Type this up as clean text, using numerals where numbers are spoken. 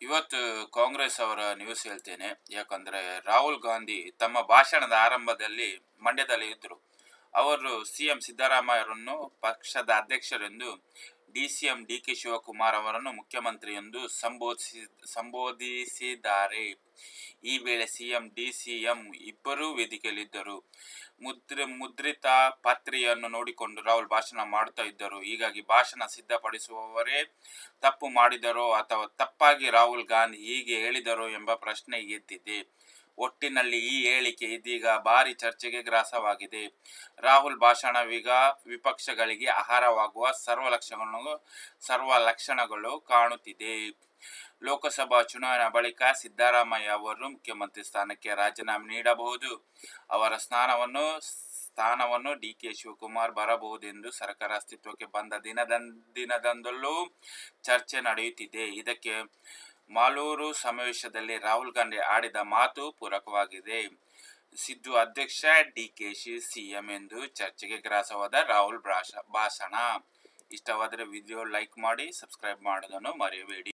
ಇವತ್ತು ಕಾಂಗ್ರೆಸ್ ಅವರ ನ್ಯೂಸ್ ಹೇಳ್ತೇನೆ. ಯಾಕಂದ್ರೆ ರಾಹುಲ್ ಗಾಂಧಿ ತಮ್ಮ ಭಾಷಣದ ಆರಂಭದಲ್ಲಿ ಮಂಡ್ಯದಲ್ಲಿ ಇದ್ರು. ಅವರು ಸಿಎಂ ಸಿದ್ದರಾಮಯ್ಯರನ್ನು ಪಕ್ಷದ ಅಧ್ಯಕ್ಷರೆಂದು, ಡಿಸಿಎಂ ಡಿಕೆ ಶಿವಕುಮಾರ್ ಅವರನ್ನು ಮುಖ್ಯಮಂತ್ರಿ ಎಂದು ಸಂಬೋಧಿಸಿದ್ದಾರೆ. ಈ ವೇಳೆ ಸಿಎಂ ಡಿಸಿಎಂ ಇಬ್ಬರೂ ವೇದಿಕೆಯಲ್ಲಿದ್ದರು. ಮುದ್ರಿತ ಪಾತ್ರೆಯನ್ನು ನೋಡಿಕೊಂಡು ರಾಹುಲ್ ಭಾಷಣ ಮಾಡುತ್ತಾ ಇದ್ದರು. ಹೀಗಾಗಿ ಭಾಷಣ ಸಿದ್ಧಪಡಿಸುವವರೇ ತಪ್ಪು ಮಾಡಿದರೋ ಅಥವಾ ತಪ್ಪಾಗಿ ರಾಹುಲ್ ಗಾಂಧಿ ಹೀಗೆ ಹೇಳಿದರೋ ಎಂಬ ಪ್ರಶ್ನೆ ಎದ್ದಿದೆ. ಒಟ್ಟಿನಲ್ಲಿ ಈ ಹೇಳಿಕೆ ಇದೀಗ ಭಾರಿ ಚರ್ಚೆಗೆ ಗ್ರಾಸವಾಗಿದೆ. ರಾಹುಲ್ ಭಾಷಣವೀಗ ವಿಪಕ್ಷಗಳಿಗೆ ಆಹಾರವಾಗುವ ಸರ್ವ ಲಕ್ಷಣಗಳು ಕಾಣುತ್ತಿದೆ. ಲೋಕಸಭಾ ಚುನಾವಣೆ ಬಳಿಕ ಸಿದ್ದರಾಮಯ್ಯ ಅವರು ಮುಖ್ಯಮಂತ್ರಿ ಸ್ಥಾನಕ್ಕೆ ರಾಜೀನಾಮೆ ನೀಡಬಹುದು. ಅವರ ಸ್ಥಾನವನ್ನು ಡಿಕೆ ಶಿವಕುಮಾರ್ ಬರಬಹುದೆಂದು ಸರ್ಕಾರ ಅಸ್ತಿತ್ವಕ್ಕೆ ಬಂದ ದಿನದಂದಲೂ ಚರ್ಚೆ ನಡೆಯುತ್ತಿದೆ. ಇದಕ್ಕೆ ಮಾಲೂರು ಸಮಾವೇಶದಲ್ಲಿ ರಾಹುಲ್ ಗಾಂಧಿ ಆಡಿದ ಮಾತು ಪೂರಕವಾಗಿದೆ. ಸಿದ್ದು ಅಧ್ಯಕ್ಷ, ಡಿಕೆಶಿ ಸಿಎಂ ಎಂದು ಚರ್ಚೆಗೆ ಗ್ರಾಸವಾದ ರಾಹುಲ್ ಭಾಷಣ. ಇಷ್ಟವಾದರೆ ವಿಡಿಯೋ ಲೈಕ್ ಮಾಡಿ, ಸಬ್ಸ್ಕ್ರೈಬ್ ಮಾಡೋದನ್ನು ಮರೆಯಬೇಡಿ.